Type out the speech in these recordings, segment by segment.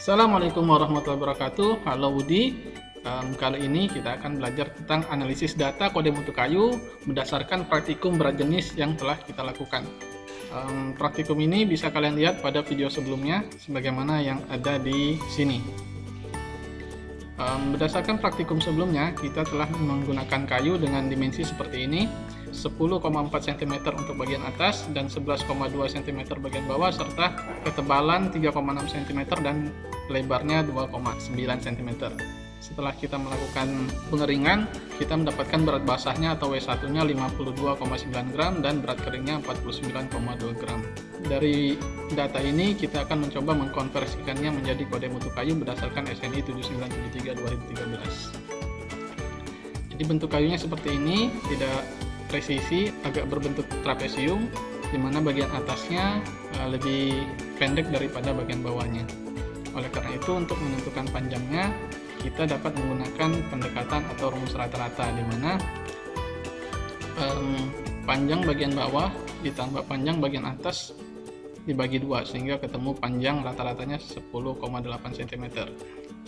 Assalamualaikum warahmatullahi wabarakatuh. Halo Budi. Kali ini kita akan belajar tentang analisis data kode mutu kayu berdasarkan praktikum berat jenis yang telah kita lakukan. Praktikum ini bisa kalian lihat pada video sebelumnya sebagaimana yang ada di sini. Berdasarkan praktikum sebelumnya, kita telah menggunakan kayu dengan dimensi seperti ini, 10,4 cm untuk bagian atas dan 11,2 cm bagian bawah, serta ketebalan 3,6 cm dan lebarnya 2,9 cm. Setelah kita melakukan pengeringan, kita mendapatkan berat basahnya atau W1-nya 52,9 gram dan berat keringnya 49,2 gram. Dari data ini kita akan mencoba mengkonversikannya menjadi kode mutu kayu berdasarkan SNI 7973/2013. Jadi bentuk kayunya seperti ini, tidak presisi, agak berbentuk trapesium, di mana bagian atasnya lebih pendek daripada bagian bawahnya. Oleh karena itu, untuk menentukan panjangnya, kita dapat menggunakan pendekatan atau rumus rata-rata, di mana panjang bagian bawah ditambah panjang bagian atas dibagi 2, sehingga ketemu panjang rata-ratanya 10,8 cm.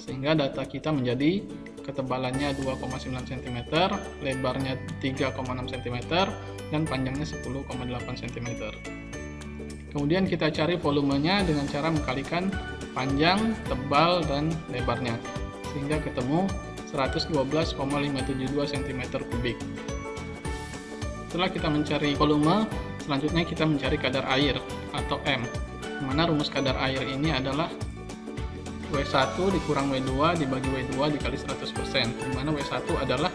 Sehingga data kita menjadi ketebalannya 2,9 cm, lebarnya 3,6 cm, dan panjangnya 10,8 cm. Kemudian kita cari volumenya dengan cara mengkalikan panjang, tebal, dan lebarnya, sehingga ketemu 112,572 cm3. Setelah kita mencari volume, selanjutnya kita mencari kadar air atau M, dimana rumus kadar air ini adalah W1 dikurang W2 dibagi W2 dikali 100%, dimana W1 adalah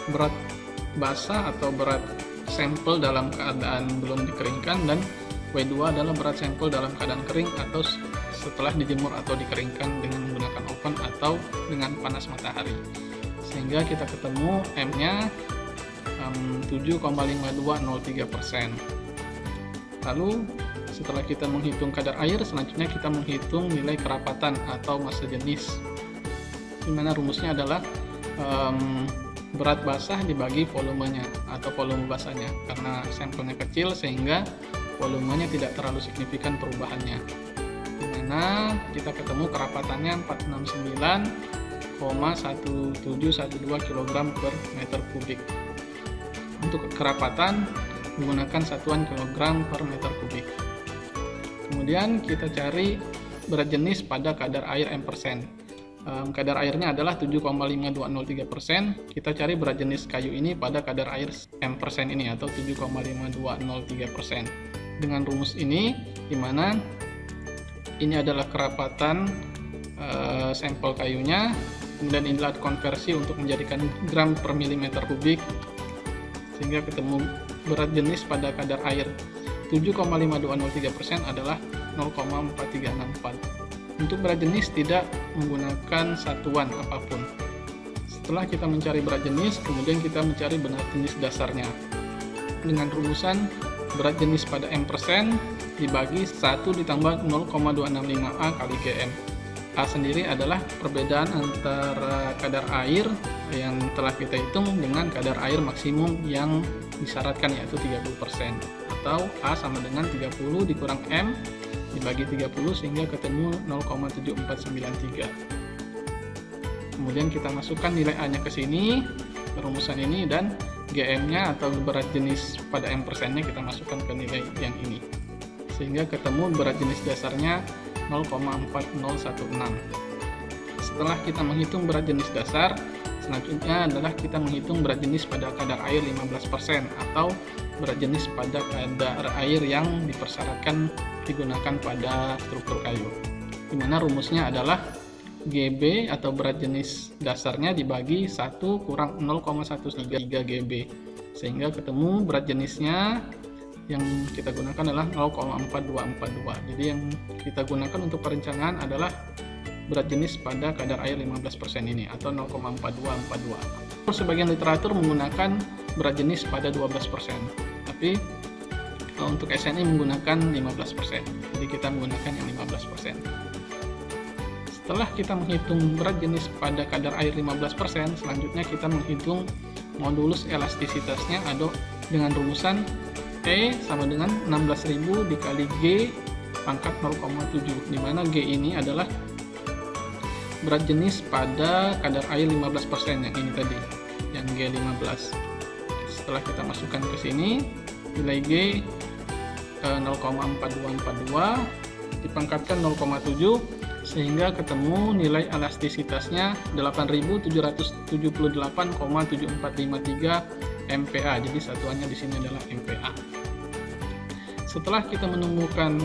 berat basah atau berat sampel dalam keadaan belum dikeringkan, dan W2 adalah berat sampel dalam keadaan kering atau setelah dijemur atau dikeringkan dengan menggunakan oven atau dengan panas matahari. Sehingga kita ketemu M-nya 7,5203%. Lalu setelah kita menghitung kadar air, selanjutnya kita menghitung nilai kerapatan atau massa jenis, dimana rumusnya adalah berat basah dibagi volumenya atau volume basahnya. Karena sampelnya kecil sehingga volumenya tidak terlalu signifikan perubahannya, dimana kita ketemu kerapatannya 469,1712 kg per meter kubik. Untuk kerapatan menggunakan satuan kilogram per meter kubik. Kemudian kita cari berat jenis pada kadar air M%. Kadar airnya adalah 7,5203%. Kita cari berat jenis kayu ini pada kadar air M% ini atau 7,5203%. Dengan rumus ini, di mana ini adalah kerapatan sampel kayunya, kemudian inilah konversi untuk menjadikan gram per milimeter kubik, sehingga ketemu berat jenis pada kadar air 7,5203% adalah 0,4364. Untuk berat jenis tidak menggunakan satuan apapun. Setelah kita mencari berat jenis, kemudian kita mencari berat jenis dasarnya dengan rumusan berat jenis pada M% dibagi 1 ditambah 0,265A kali GM. A sendiri adalah perbedaan antara kadar air yang telah kita hitung dengan kadar air maksimum yang disyaratkan, yaitu 30%, atau A sama dengan 30 dikurang M dibagi 30 sehingga ketemu 0,7493. Kemudian kita masukkan nilai A nya ke sini, rumusan ini, dan GM-nya atau berat jenis pada M%-nya kita masukkan ke nilai yang ini, sehingga ketemu berat jenis dasarnya 0,4016. Setelah kita menghitung berat jenis dasar, selanjutnya adalah kita menghitung berat jenis pada kadar air 15% atau berat jenis pada kadar air yang dipersyaratkan digunakan pada struktur kayu, dimana rumusnya adalah GB atau berat jenis dasarnya dibagi 1 kurang 0,113 GB, sehingga ketemu berat jenisnya yang kita gunakan adalah 0,4242. Jadi yang kita gunakan untuk perencanaan adalah berat jenis pada kadar air 15% ini atau 0,4242. Sebagian literatur menggunakan berat jenis pada 12%, tapi untuk SNI menggunakan 15%. Jadi kita menggunakan yang 15%. Setelah kita menghitung berat jenis pada kadar air 15%, selanjutnya kita menghitung modulus elastisitasnya atau dengan rumusan E sama dengan 16.000 dikali G pangkat 0,7, di mana G ini adalah berat jenis pada kadar air 15% yang ini tadi, yang G15. Setelah kita masukkan ke sini, nilai G 0,4242 dipangkatkan 0,7 sehingga ketemu nilai elastisitasnya 8778,7453 MPa. Jadi satuannya di sini adalah MPa. Setelah kita menemukan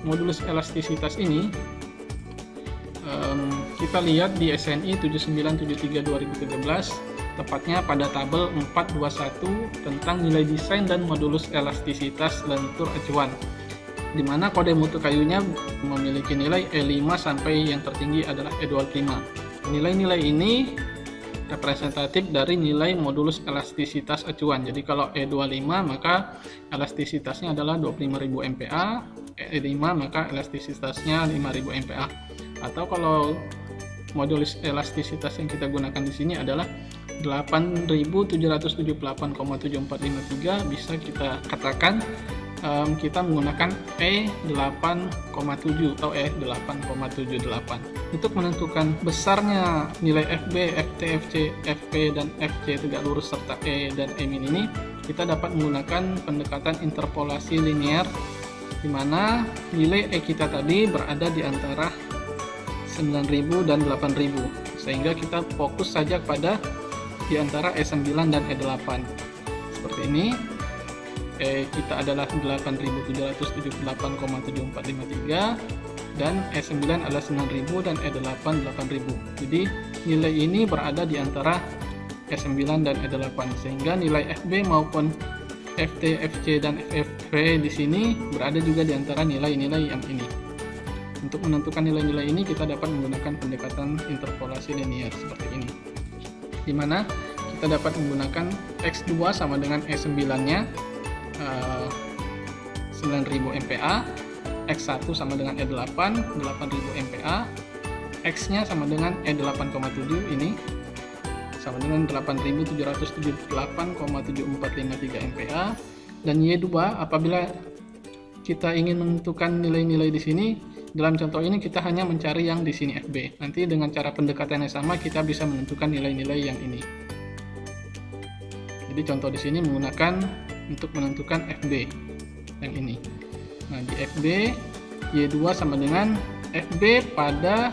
modulus elastisitas ini, kita lihat di SNI 7973/2013, tepatnya pada tabel 421 tentang nilai desain dan modulus elastisitas lentur acuan, di mana kode mutu kayunya memiliki nilai E5 sampai yang tertinggi adalah E25. Nilai-nilai ini representatif dari nilai modulus elastisitas acuan. Jadi kalau E25 maka elastisitasnya adalah 25.000 MPa, E5 maka elastisitasnya 5.000 MPa. Atau kalau modulus elastisitas yang kita gunakan di sini adalah 8.778,7453, bisa kita katakan kita menggunakan E8,7 atau E8,78. Untuk menentukan besarnya nilai FB, FT, FC, FP, dan FC tegak lurus serta E dan E min ini, kita dapat menggunakan pendekatan interpolasi linear, di mana nilai E kita tadi berada di antara 9.000 dan 8.000, sehingga kita fokus saja pada di antara E9 dan E8. Seperti ini. E kita adalah 8.778,7453 dan E9 adalah 9.000 dan E8 8.000. Jadi nilai ini berada di antara E9 dan E8, sehingga nilai FB maupun FT, FC, dan FV di sini berada juga di antara nilai-nilai yang ini. Untuk menentukan nilai-nilai ini kita dapat menggunakan pendekatan interpolasi linear seperti ini, di mana kita dapat menggunakan X2 sama dengan E9-nya 9.000 MPa, X1 sama dengan E8 8.000 MPa, X-nya sama dengan E8,7 ini sama dengan 8.778,7453 MPa, dan Y2 apabila kita ingin menentukan nilai-nilai di sini. Dalam contoh ini kita hanya mencari yang di sini FB. Nanti dengan cara pendekatan yang sama kita bisa menentukan nilai-nilai yang ini. Jadi contoh di sini menggunakan untuk menentukan FB yang ini. Nah, di FB Y2 sama dengan FB pada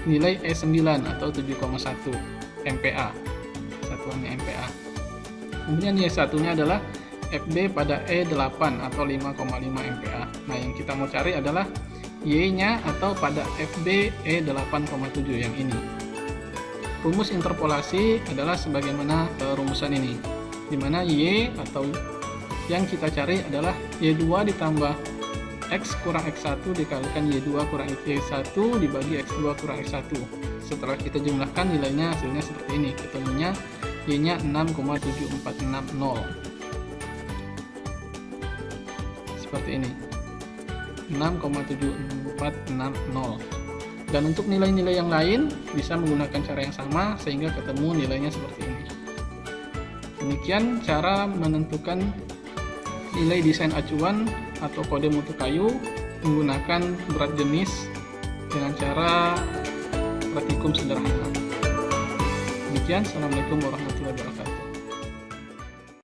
nilai E9 atau 7,1 MPa. Satuannya MPa. Kemudian Y1-nya adalah FB pada E8 atau 5,5 MPa. Nah, yang kita mau cari adalah Y-nya atau pada FB E8,7 yang ini. Rumus interpolasi adalah sebagaimana rumusan ini, di mana Y atau yang kita cari adalah Y2 ditambah X kurang X1 dikalikan Y2 kurang Y1 dibagi X2 kurang X1. Setelah kita jumlahkan nilainya, hasilnya seperti ini. Ketemunya Y-nya 6,7460. Seperti ini. 6,7460. Dan untuk nilai-nilai yang lain bisa menggunakan cara yang sama sehingga ketemu nilainya seperti ini. Demikian cara menentukan nilai desain acuan atau kode mutu kayu menggunakan berat jenis dengan cara praktikum sederhana. Demikian, Assalamualaikum warahmatullahi wabarakatuh.